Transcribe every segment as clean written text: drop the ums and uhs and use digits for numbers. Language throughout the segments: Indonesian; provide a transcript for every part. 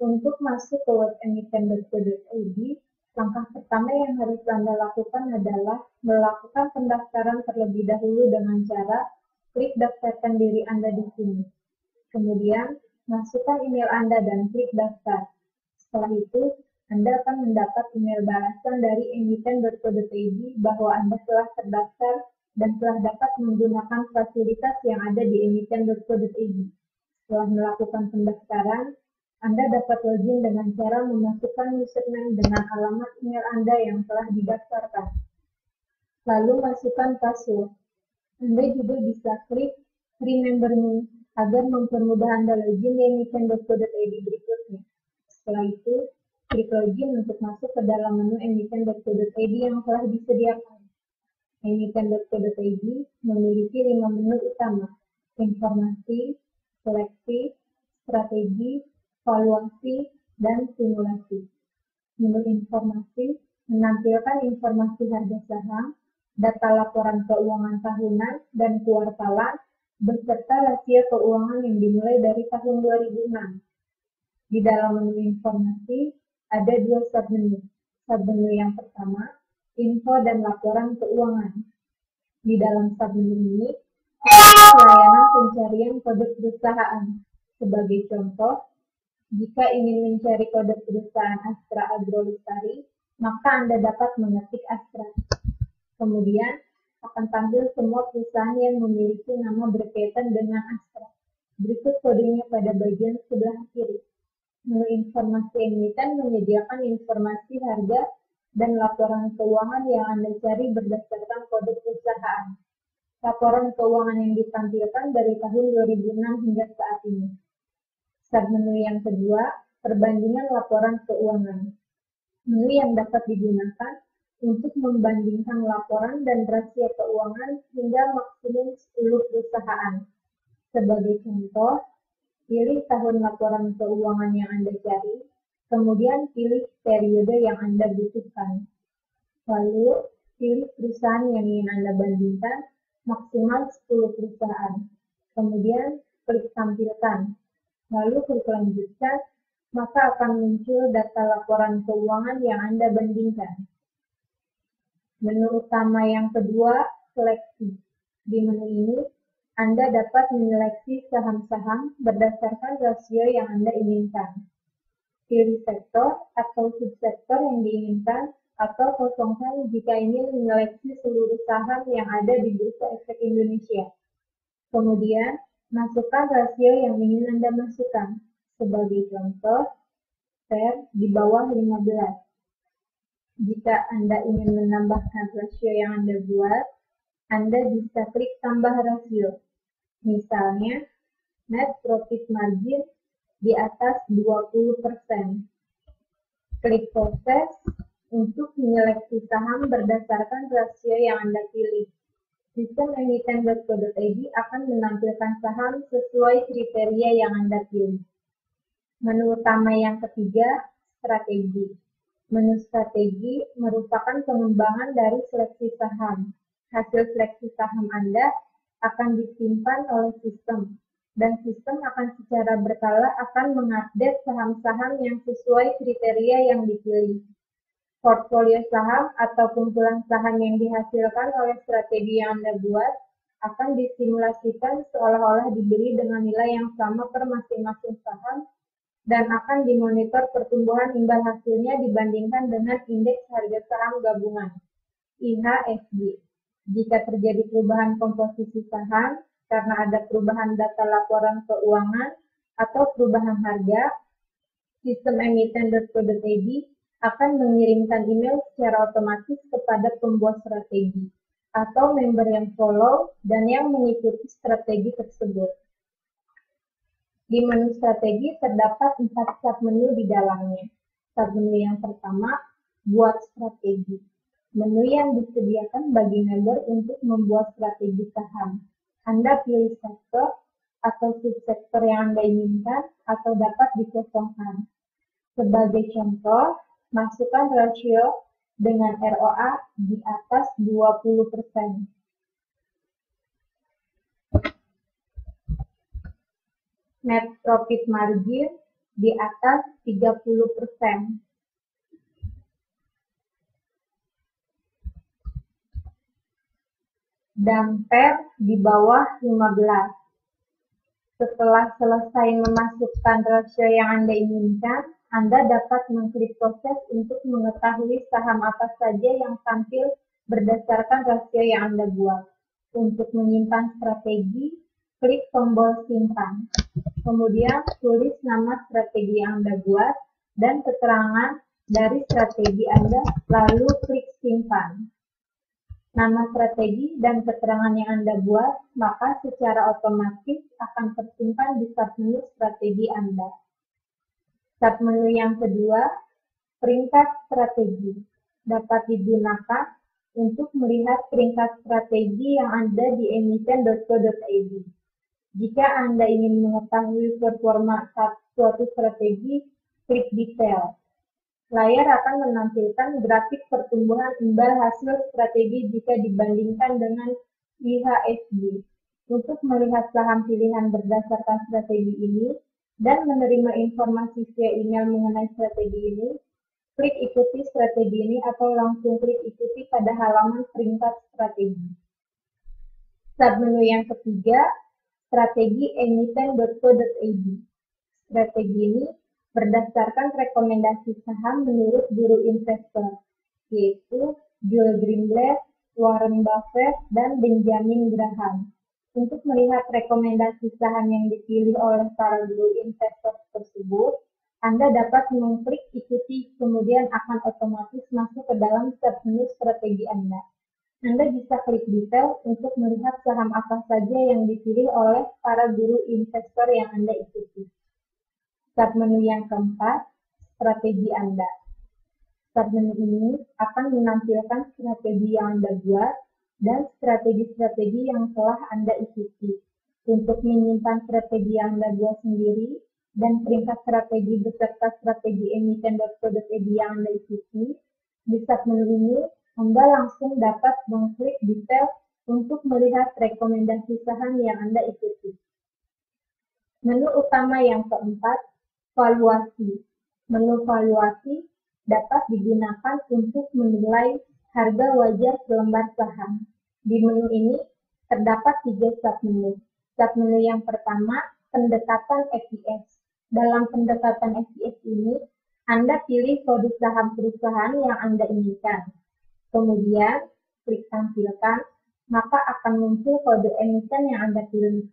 Untuk masuk ke web emiten.co.id, langkah pertama yang harus Anda lakukan adalah melakukan pendaftaran terlebih dahulu dengan cara klik daftarkan diri Anda di sini. Kemudian, masukkan email Anda dan klik daftar. Setelah itu, Anda akan mendapat email balasan dari emiten.co.id bahwa Anda telah terdaftar dan telah dapat menggunakan fasilitas yang ada di emiten.co.id. Setelah melakukan pendaftaran, Anda dapat login dengan cara memasukkan username dengan alamat email Anda yang telah didaftarkan. Lalu masukkan password. Anda juga bisa klik Remember Me agar mempermudah Anda login di emiten.co.id berikutnya. Setelah itu, klik login untuk masuk ke dalam menu emiten.co.id yang telah disediakan. Emiten.co.id memiliki 5 menu utama: informasi, seleksi, strategi, valuasi, dan simulasi. Menu informasi menampilkan informasi harga saham, data laporan keuangan tahunan dan kuartalan, beserta rasio keuangan yang dimulai dari tahun 2006. Di dalam menu informasi, ada 2 submenu. Submenu yang pertama, info dan laporan keuangan. Di dalam submenu ini, ada layanan pencarian kode perusahaan. Sebagai contoh, jika ingin mencari kode perusahaan Astra Agrolestari, maka Anda dapat mengetik Astra. Kemudian, akan tampil semua perusahaan yang memiliki nama berkaitan dengan Astra. Berikut kodenya pada bagian sebelah kiri. Menu informasi emiten menyediakan informasi harga dan laporan keuangan yang Anda cari berdasarkan kode perusahaan. Laporan keuangan yang ditampilkan dari tahun 2006 hingga saat ini. Submenu yang kedua, perbandingan laporan keuangan. Menu yang dapat digunakan untuk membandingkan laporan dan rasio keuangan hingga maksimum 10 perusahaan. Sebagai contoh, pilih tahun laporan keuangan yang Anda cari, kemudian pilih periode yang Anda butuhkan. Lalu, pilih perusahaan yang ingin Anda bandingkan, maksimal 10 perusahaan. Kemudian, klik tampilkan. Lalu klik lanjutkan, maka akan muncul data laporan keuangan yang Anda bandingkan. Menu utama yang kedua, seleksi. Di menu ini, Anda dapat menyeleksi saham-saham berdasarkan rasio yang Anda inginkan. Pilih sektor atau subsektor yang diinginkan, atau kosongkan jika ingin menyeleksi seluruh saham yang ada di Bursa Efek Indonesia. Kemudian, masukkan rasio yang ingin Anda masukkan. Sebagai contoh, share di bawah 15. Jika Anda ingin menambahkan rasio yang Anda buat, Anda bisa klik tambah rasio. Misalnya, net profit margin di atas 20%. Klik proses untuk menyeleksi saham berdasarkan rasio yang Anda pilih. Sistem emiten.co.id akan menampilkan saham sesuai kriteria yang Anda pilih. Menu utama yang ketiga, strategi. Menu strategi merupakan pengembangan dari seleksi saham. Hasil seleksi saham Anda akan disimpan oleh sistem, dan sistem akan secara berkala akan mengupdate saham-saham yang sesuai kriteria yang dipilih. Portfolio saham atau kumpulan saham yang dihasilkan oleh strategi yang Anda buat akan disimulasikan seolah-olah dibeli dengan nilai yang sama per masing-masing saham dan akan dimonitor pertumbuhan imbal hasilnya dibandingkan dengan indeks harga saham gabungan (IHSG). Jika terjadi perubahan komposisi saham karena ada perubahan data laporan keuangan atau perubahan harga, sistem emiten.co.id akan mengirimkan email secara otomatis kepada pembuat strategi atau member yang follow dan yang mengikuti strategi tersebut. Di menu strategi terdapat 4 submenu di dalamnya. Submenu yang pertama, buat strategi. Menu yang disediakan bagi member untuk membuat strategi saham. Anda pilih sektor atau subsektor yang Anda inginkan atau dapat dikosongkan. Sebagai contoh, masukkan rasio dengan ROA di atas 20%. Net profit margin di atas 30%. Dan PER di bawah 15. Setelah selesai memasukkan rasio yang Anda inginkan, Anda dapat mengklik proses untuk mengetahui saham apa saja yang tampil berdasarkan rasio yang Anda buat. Untuk menyimpan strategi, klik tombol simpan. Kemudian tulis nama strategi yang Anda buat dan keterangan dari strategi Anda, lalu klik simpan. Nama strategi dan keterangan yang Anda buat, maka secara otomatis akan tersimpan di submenu strategi Anda. Submenu yang kedua, peringkat strategi, dapat digunakan untuk melihat peringkat strategi yang ada di emiten.co.id. Jika Anda ingin mengetahui performa suatu strategi, klik detail. Layar akan menampilkan grafik pertumbuhan imbal hasil strategi jika dibandingkan dengan IHSG. Untuk melihat saham pilihan berdasarkan strategi ini dan menerima informasi via email mengenai strategi ini, klik ikuti strategi ini atau langsung klik ikuti pada halaman peringkat strategi. Submenu yang ketiga, strategi emiten.co.id. Strategi ini berdasarkan rekomendasi saham menurut guru investor, yaitu Joel Greenblatt, Warren Buffett, dan Benjamin Graham. Untuk melihat rekomendasi saham yang dipilih oleh para guru investor tersebut, Anda dapat mengklik ikuti, kemudian akan otomatis masuk ke dalam submenu strategi Anda. Anda bisa klik detail untuk melihat saham apa saja yang dipilih oleh para guru investor yang Anda ikuti. Submenu yang keempat, strategi Anda. Submenu ini akan menampilkan strategi yang Anda buat dan strategi-strategi yang telah Anda ikuti. Untuk menyimpan strategi yang Anda buat sendiri dan peringkat strategi beserta strategi emiten.co.id yang Anda ikuti, di submenu ini Anda langsung dapat mengklik detail untuk melihat rekomendasi saham yang Anda ikuti. Menu utama yang keempat, valuasi. Menu valuasi dapat digunakan untuk menilai harga wajar selembar saham. Di menu ini terdapat 3 submenu. Submenu yang pertama, pendekatan FIS. Dalam pendekatan FIS ini, Anda pilih kode saham perusahaan yang Anda inginkan. Kemudian, klik tampilkan, maka akan muncul kode emiten yang Anda pilih.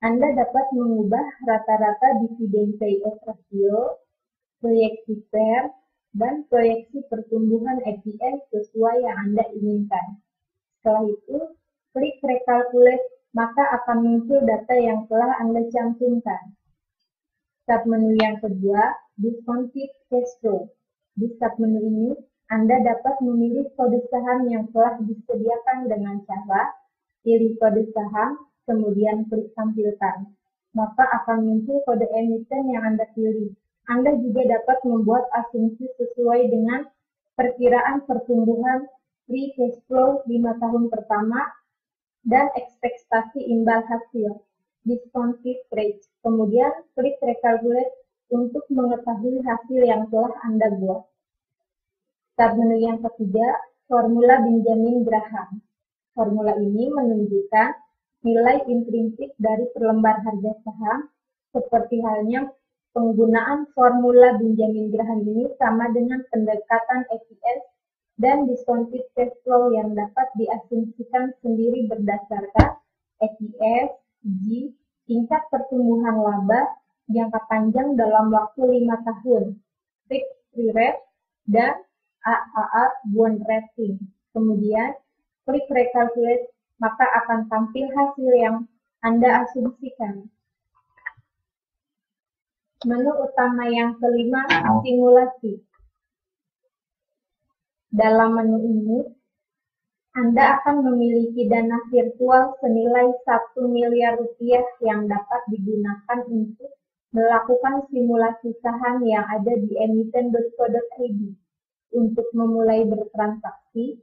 Anda dapat mengubah rata-rata dividen payout ratio, proyeksi PER, dan proyeksi pertumbuhan EPS sesuai yang Anda inginkan. Setelah itu, klik recalculate, maka akan muncul data yang telah Anda cantumkan. Submenu yang kedua, discounted cash flow. Di submenu ini, Anda dapat memilih kode saham yang telah disediakan dengan cara pilih kode saham, kemudian klik tampilkan. Maka akan muncul kode emiten yang Anda pilih. Anda juga dapat membuat asumsi sesuai dengan perkiraan pertumbuhan free cash flow 5 tahun pertama dan ekspektasi imbal hasil, discounted rate. Kemudian klik recalculate untuk mengetahui hasil yang telah Anda buat. Submenu yang ketiga, formula Benjamin Graham. Formula ini menunjukkan nilai intrinsik dari perlembar harga saham, seperti halnya penggunaan formula Benjamin Graham ini sama dengan pendekatan FIS dan discounted cash flow yang dapat diasumsikan sendiri berdasarkan FIS, G, tingkat pertumbuhan laba jangka panjang dalam waktu 5 tahun, fixed rate, dan AAA bond rating. Kemudian, klik recalculate, maka akan tampil hasil yang Anda asumsikan. Menu utama yang kelima, simulasi. Dalam menu ini, Anda akan memiliki dana virtual senilai 1 miliar rupiah yang dapat digunakan untuk melakukan simulasi saham yang ada di emiten.co.id. Untuk memulai bertransaksi,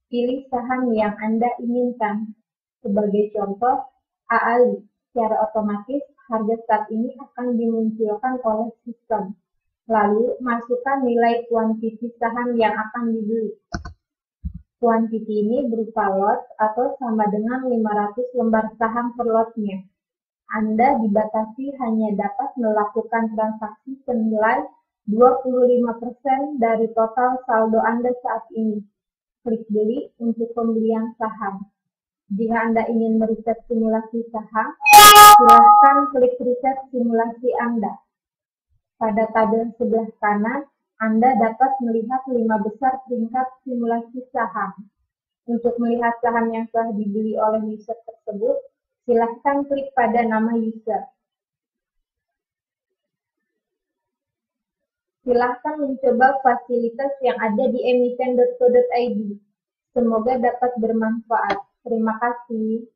pilih saham yang Anda inginkan. Sebagai contoh, AALI. Secara otomatis, harga start ini akan dimunculkan oleh sistem. Lalu, masukkan nilai kuantiti saham yang akan dibeli. Kuantiti ini berupa lot atau sama dengan 500 lembar saham per lotnya. Anda dibatasi hanya dapat melakukan transaksi senilai 25% dari total saldo Anda saat ini. Klik beli untuk pembelian saham. Jika Anda ingin meriset simulasi saham, silakan klik riset simulasi Anda. Pada tabel sebelah kanan, Anda dapat melihat 5 besar peringkat simulasi saham. Untuk melihat saham yang telah dibeli oleh user tersebut, silakan klik pada nama user. Silakan mencoba fasilitas yang ada di emiten.co.id. Semoga dapat bermanfaat. Terima kasih.